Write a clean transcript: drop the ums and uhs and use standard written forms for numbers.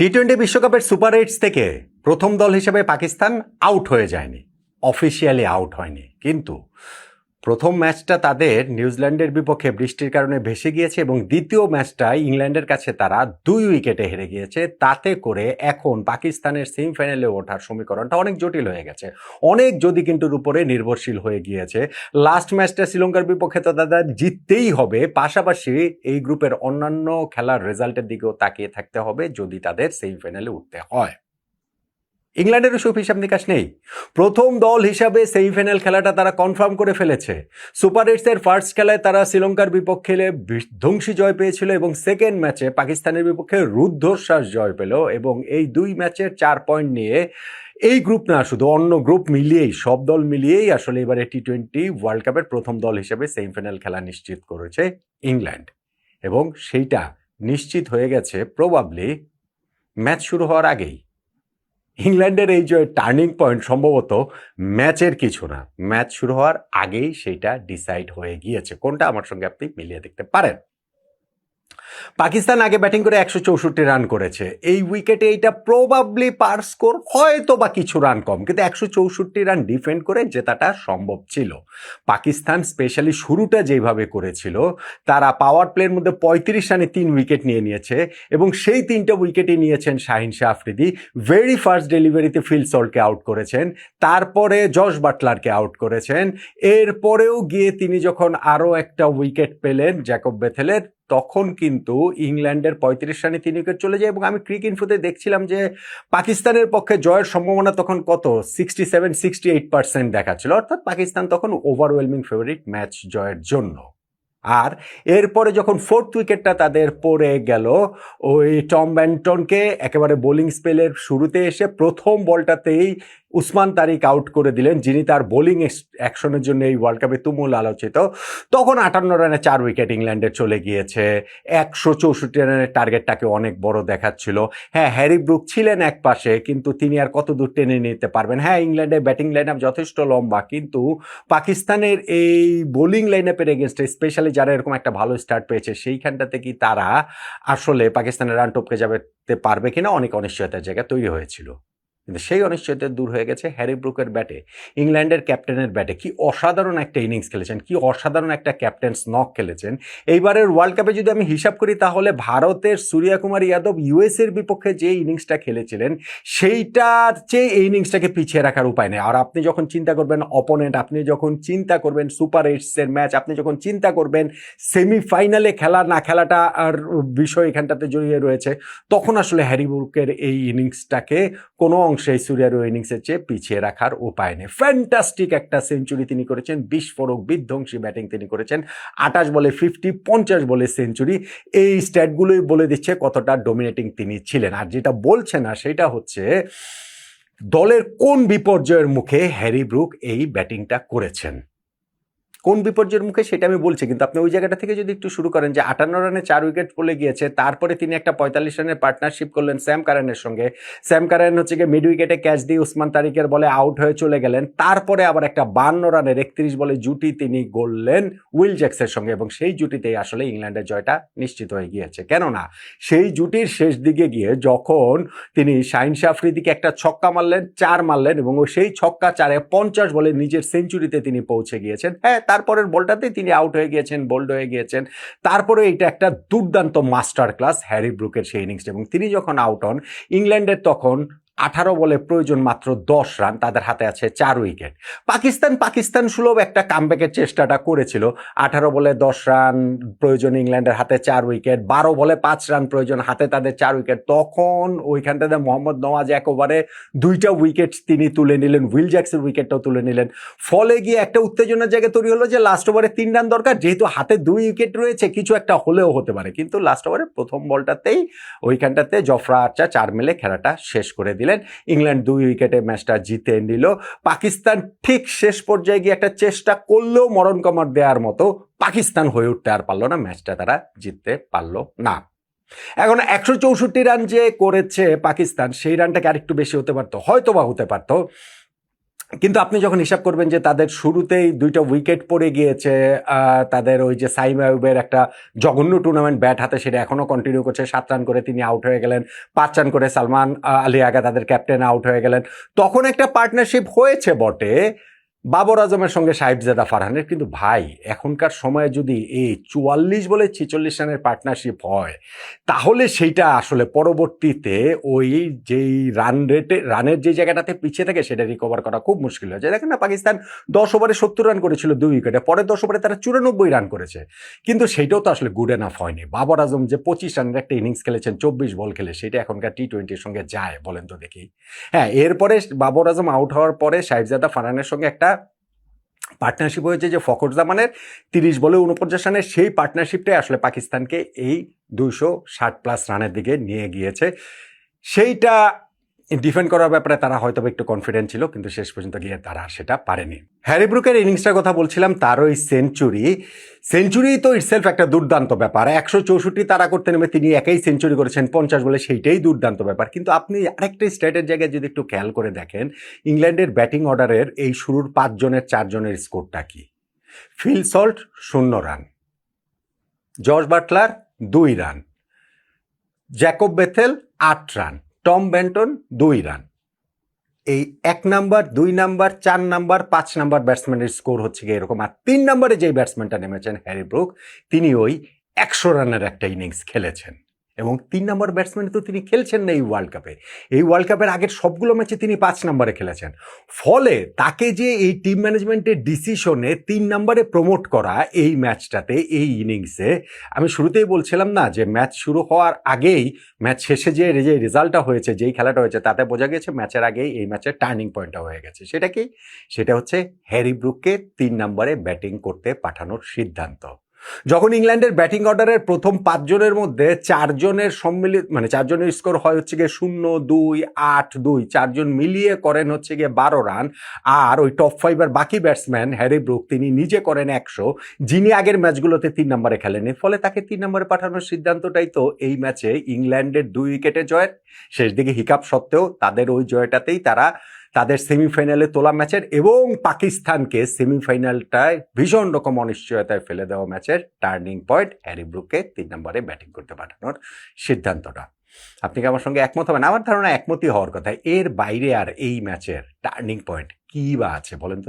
টি-20 বিশ্বকাপের super eights থেকে প্রথম দল হিসেবে পাকিস্তান আউট হয়ে যায়নি, অফিসিয়ালি আউট হয়নি, কিন্তু প্রথম ম্যাচটা তাদের নিউজিল্যান্ডের বিপক্ষে বৃষ্টির কারণে ভেসে গিয়েছে এবং দ্বিতীয় ম্যাচটা ইংল্যান্ডের কাছে তারা 2 উইকেটে হেরে গিয়েছে। তাতে করে এখন পাকিস্তানের সেমিফাইনালে ওঠার সমীকরণটা অনেক জটিল হয়ে গেছে, অনেক যদি কিন্তুর উপরে নির্ভরশীল হয়ে গিয়েছে। লাস্ট ম্যাচটা শ্রীলঙ্কার বিপক্ষে তো তাদের জিততেই হবে, পাশাপাশি এই গ্রুপের অন্যান্য খেলার রেজাল্টের দিকেও তাকিয়ে থাকতে হবে যদি তাদের সেমিফাইনালে উঠতে হয়। ইংল্যান্ডের ওসব হিসাব নিকাশ নেই, প্রথম দল হিসাবে সেমিফাইনাল খেলাটা তারা কনফার্ম করে ফেলেছে। সুপার এইটসের ফার্স্ট খেলায় তারা শ্রীলঙ্কার বিপক্ষে বিধ্বংসী জয় পেয়েছিল এবং সেকেন্ড ম্যাচে পাকিস্তানের বিপক্ষে রুদ্ধশ্বাস জয় পেল এবং এই 2 ম্যাচের 4 পয়েন্ট নিয়ে এই গ্রুপ না, শুধু অন্য গ্রুপ মিলিয়েই, সব দল মিলিয়েই আসলে এবারে টি-20 ওয়ার্ল্ড কাপের প্রথম দল হিসেবে সেমিফাইনাল খেলা নিশ্চিত করেছে ইংল্যান্ড এবং সেইটা নিশ্চিত হয়ে গেছে প্রবাবলি ম্যাচ শুরু হওয়ার আগেই। ইংল্যান্ডের এই যে টার্নিং পয়েন্ট সম্ভবত ম্যাচের কিছু না, ম্যাচ শুরু হওয়ার আগেই সেটা ডিসাইড হয়ে গিয়েছে। কোনটা আমার সঙ্গে আপনি মিলিয়ে দেখতে পারেন। পাকিস্তান আগে ব্যাটিং করে 164 রান করেছে, এই উইকেটে এইটা প্রবাবলি পার স্কোর, হয়তো বা কিছু রান কম, কিন্তু 164 রান ডিফেন্ড করে জেতাটা সম্ভব ছিল। পাকিস্তান স্পেশালি শুরুটা যেভাবে করেছিল, তারা পাওয়ার প্লের মধ্যে 35 রানে 3 উইকেট নিয়েছে এবং সেই 3টা উইকেটই নিয়েছেন শাহিন শাহ আফ্রিদি। ভেরি ফার্স্ট ডেলিভারিতে ফিল সল্টকে আউট করেছেন, তারপরে জশ বাটলারকে আউট করেছেন, এরপরেও গিয়ে তিনি যখন আরও একটা উইকেট পেলেন জ্যাকব বেথেলের, তখন কিন্তু ইংল্যান্ডের 35 রানে 3 উইকেট চলে যায় এবং আমি ক্রিক ইনফোতে দেখছিলাম যে পাকিস্তানের পক্ষে জয়ের সম্ভাবনা তখন কত 67-68% দেখাচ্ছিল, অর্থাৎ পাকিস্তান তখন ওভারওয়েলমিং ফেভারিট ম্যাচ জয়ের জন্য। আর এরপরে যখন 4th উইকেটটা তাদের পড়ে গেল, ওই টম ব্যান্টনকে একেবারে বোলিং স্পেলের শুরুতে এসে প্রথম বলটাতেই উসমান তারিক আউট করে দিলেন, যিনি তার বোলিং অ্যাকশনের জন্য এই ওয়ার্ল্ড কাপে তুমুল আলোচিত। তখন 58 রানে 4 উইকেট ইংল্যান্ডের চলে গিয়েছে। 164 রানের টার্গেটটাকে অনেক বড় দেখাচ্ছিল। হ্যাঁ, হ্যারি ব্রুক ছিলেন এক পাশে, কিন্তু তিনি আর কত দূর টেনে নিতে পারবেন। হ্যাঁ, ইংল্যান্ডের ব্যাটিং লাইন আপ যথেষ্ট লম্বা, কিন্তু পাকিস্তানের এই বোলিং লাইন আপের এগেনস্টে স্পেশালি যারা এরকম একটা ভালো স্টার্ট পেয়েছে, সেইখানটাতে কি তারা আসলে পাকিস্তানের রান টপকে যেতে পারবে কিনা অনেক অনিশ্চয়তার জায়গা তৈরি হয়েছিল। কিন্তু সেই অনিশ্চয়তা দূর হয়ে গেছে হ্যারি ব্রুকের ব্যাটে, ইংল্যান্ডের ক্যাপ্টেনের ব্যাটে। কি অসাধারণ একটা ইনিংস খেলেছেন, কি অসাধারণ একটা ক্যাপ্টেন্স নক খেলেছেন। এইবারের ওয়ার্ল্ড কাপে যদি আমি হিসাব করি, তাহলে ভারতের সূর্যকুমার যাদব ইউএসের বিপক্ষে যে ইনিংসটা খেলেছিলেন, সেইটার চেয়ে এই ইনিংসটাকে পিছিয়ে রাখার উপায় নেই। আর আপনি যখন চিন্তা করবেন অপোনেন্ট, আপনি যখন চিন্তা করবেন সুপার এইটসের ম্যাচ, আপনি যখন চিন্তা করবেন সেমিফাইনালে খেলা না খেলাটা আর বিষয় এখানটাতে জড়িয়ে রয়েছে, তখন আসলে হ্যারি ব্রুকের এই ইনিংসটাকে কোনো সেই সূর্যার ইনিংসের চেয়ে পিছিয়ে রাখার উপায় নেই। ফ্যান্টাস্টিক একটা সেঞ্চুরি তিনি করেছেন, বিস্ফোরক বিধ্বংসী ব্যাটিং তিনি করেছেন। 28 বলে 50, 50 বলে সেঞ্চুরি, এই স্ট্যাটগুলোই বলে দিচ্ছে কতটা ডমিনেটিং তিনি ছিলেন। আর যেটা বলছে না সেটা হচ্ছে দলের কোন বিপর্যয়ের মুখে হ্যারি ব্রুক এই ব্যাটিংটা করেছেন, কোন বিপর্যয়ের মুখে সেটা আমি বলছি। কিন্তু আপনি ওই জায়গাটা থেকে যদি একটু শুরু করেন যে 58 রানে 4 উইকেট পড়ে গিয়েছে, তারপরে তিনি একটা 45 রানের পার্টনারশিপ করলেন স্যাম কারানের সঙ্গে। স্যাম কারান হচ্ছে গিয়ে মিড উইকেটে ক্যাচ দিয়ে উসমান তারিকের বলে আউট হয়ে চলে গেলেন। তারপরে আবার একটা 52 রানের 31 বলে জুটি তিনি গড়লেন উইল জ্যাক্সের সঙ্গে এবং সেই জুটিতেই আসলে ইংল্যান্ডের জয়টা নিশ্চিত হয়ে গিয়েছে। কেননা সেই জুটির শেষ দিকে গিয়ে যখন তিনি শাহিন শাহ আফ্রিদিকে একটা ছক্কা মারলেন, 4 মারলেন এবং সেই ছক্কা 4-এ 50 বলে নিজের সেঞ্চুরিতে তিনি পৌঁছে গিয়েছেন। হ্যাঁ, তারপরের বলটাতে তিনি আউট হয়ে গিয়েছেন, বোল্ড হয়ে গিয়েছেন। তারপরে এটা একটা দুর্দান্ত মাস্টার ক্লাস হ্যারি ব্রুকের সেই ইনিংসটা, এবং তিনি যখন আউট হন, ইংল্যান্ডের তখন 18 বলে প্রয়োজন মাত্র 10 রান, তাদের হাতে আছে 4 উইকেট। পাকিস্তান সুলভ একটা কামব্যাকের চেষ্টাটা করেছিল। 18 বলে 10 রান প্রয়োজন, ইংল্যান্ডের হাতে 4 উইকেট। 12 বলে 5 রান প্রয়োজন, হাতে তাদের 4 উইকেট। তখন ওইখানটাতে মোহাম্মদ নওয়াজ এক ওভারে 2টা উইকেট তিনি তুলে নিলেন, উইল জ্যাক্সের উইকেটটাও তুলে নিলেন। ফলে গিয়ে একটা উত্তেজনার জায়গা তৈরি হলো যে লাস্ট ওভারে 3 রান দরকার, যেহেতু হাতে 2 উইকেট রয়েছে, কিছু একটা হলেও হতে পারে। কিন্তু লাস্ট ওভারে প্রথম বলটাতেই ওইখানটাতে জফরা আর্চার 4 মেলে খেলাটা শেষ করে দিলেন। ইংল্যান্ড 2 উইকেটে ম্যাচটা জিতে নিল। পাকিস্তান ঠিক শেষ পর্যায়ে গিয়ে একটা চেষ্টা করলেও মরণ কামড় দেওয়ার মতো পাকিস্তান হয়ে উঠতে আর পারলো না, ম্যাচটা তারা জিততে পারলো না। এখন 164 রান যে করেছে পাকিস্তান, সেই রানটাকে আরেকটু বেশি হতে পারতো, হয়তো বা হতে পারতো। কিন্তু আপনি যখন হিসাব করবেন যে তাদের শুরুতেই 2টা উইকেট পড়ে গিয়েছে, তাদের ওই যে সাইম আইয়ুবের একটা জঘন্য টুর্নামেন্ট ব্যাট হাতে, সেটা এখনও কন্টিনিউ করছে। 7 রান করে তিনি আউট হয়ে গেলেন, 5 রান করে সালমান আলী আগা তাদের ক্যাপ্টেন আউট হয়ে গেলেন। তখন একটা পার্টনারশিপ হয়েছে বটে বাবর আজমের সঙ্গে সাহিবজাদা ফারহানের, কিন্তু ভাই এখনকার সময়ে যদি এই 44 বলে 46 রানের পার্টনারশিপ হয়, তাহলে সেইটা আসলে পরবর্তীতে ওই যেই রানের যে জায়গাটাতে পিছিয়ে থাকে সেটা রিকভার করা খুব মুশকিল হয়ে যায়। দেখেন না, পাকিস্তান 10 ওভারে 70 রান করেছিল 2 উইকেটে, পরের 10 ওভারে তারা 94 রান করেছে, কিন্তু সেইটাও তো আসলে গুড এনাফ হয়নি। বাবর আজম যে 25 রানের একটা ইনিংস খেলেছেন 24 বল খেলে, সেটা এখনকার টি-20-র সঙ্গে যায় বলেন তো দেখি? হ্যাঁ, এরপরে বাবর আজম আউট হওয়ার পরে সাহিবজাদা ফারহানের সঙ্গে একটা পার্টনারশিপ হয়েছে যে ফখর জামানের 30 বলে 49 রানের, সেই পার্টনারশিপটাই আসলে পাকিস্তানকে এই 260+ রানের দিকে নিয়ে গিয়েছে। সেইটা ডিফেন্ড করার ব্যাপারে তারা হয়তো একটু কনফিডেন্ট ছিল, কিন্তু শেষ পর্যন্ত গিয়ে তারা সেটা পারেনি। হ্যারি ব্রুকের ইনিংসটার কথা বলছিলাম, তার ওই সেঞ্চুরি তো ইটসেলফ একটা দুর্দান্ত ব্যাপার। 164 তারা করতে নেমে তিনি একাই সেঞ্চুরি করেছেন 50 বলে, সেইটাই দুর্দান্ত ব্যাপার। কিন্তু আপনি আরেকটা স্ট্যাটের জায়গায় যদি একটু খেয়াল করে দেখেন, ইংল্যান্ডের ব্যাটিং অর্ডারের এই শুরুর 5 জনের 4 জনের স্কোরটা কি? Phil Salt 0 run, George Buttler 2 run, Jacob Bethell 8 run, Tom Banton 2 run. এই 1 নাম্বার, 2 নাম্বার, 4 নাম্বার, 5 নাম্বার ব্যাটসম্যানের স্কোর হচ্ছে গিয়ে এরকম। আর 3 নাম্বারে যেই ব্যাটসম্যানটা নেমেছেন হ্যারি ব্রুক, তিনি ওই 100 রানের একটা ইনিংস খেলেছেন। এবং 3 নাম্বার ব্যাটসম্যানে তো তিনি খেলছেন না এই ওয়ার্ল্ড কাপে। এই ওয়ার্ল্ড কাপের আগের সবগুলো ম্যাচে তিনি 5 নাম্বারে খেলেছেন। ফলে তাকে যে এই টিম ম্যানেজমেন্টের ডিসিশনে 3 নাম্বারে প্রমোট করা এই ম্যাচটাতে, এই ইনিংসে, আমি শুরুতেই বলছিলাম না যে ম্যাচ শুরু হওয়ার আগেই, ম্যাচ শেষে যে রেজাল্টটা হয়েছে, যেই খেলাটা হয়েছে, তাতে বোঝা গেছে ম্যাচের আগেই এই ম্যাচের টার্নিং পয়েন্টটা হয়ে গেছে। সেটা কি? সেটা হচ্ছে হ্যারি ব্রুককে 3 নাম্বারে ব্যাটিং করতে পাঠানোর সিদ্ধান্ত। যখন ইংল্যান্ডের ব্যাটিং অর্ডারের প্রথম 5 জনের মধ্যে 4 জনের সম্মিলিত, মানে 4 জনের স্কোর হয় হচ্ছে গিয়ে 0-2-8-2, 4 জন মিলিয়ে করেন হচ্ছে গিয়ে 12 রান, আর ওই টপ 5 এর বাকি ব্যাটসম্যান হ্যারি ব্রুক তিনি নিজে করেন 100, যিনি আগের ম্যাচগুলোতে 3 নম্বরে খেলেনি। ফলে তাকে 3 নম্বরে পাঠানোর সিদ্ধান্তটাই তো এই ম্যাচে ইংল্যান্ডের 2 উইকেটে জয়ের, শেষ দিকে হিকাপ সত্ত্বেও তাদের ওই জয়টাতেই তারা তাদের সেমিফাইনালে তোলা ম্যাচের এবং পাকিস্তানকে সেমিফাইনালটায় ভীষণ রকম অনিশ্চয়তায় ফেলে দেওয়া ম্যাচের টার্নিং পয়েন্ট হ্যারি ব্রুককে 3 নম্বরে ব্যাটিং করতে পাঠানোর সিদ্ধান্তটা। আপনি কি আমার সঙ্গে একমত হবেন? আমার ধারণা একমতই হওয়ার কথা। এর বাইরে আর এই ম্যাচের টার্নিং পয়েন্ট কী বা আছে বলেন তো?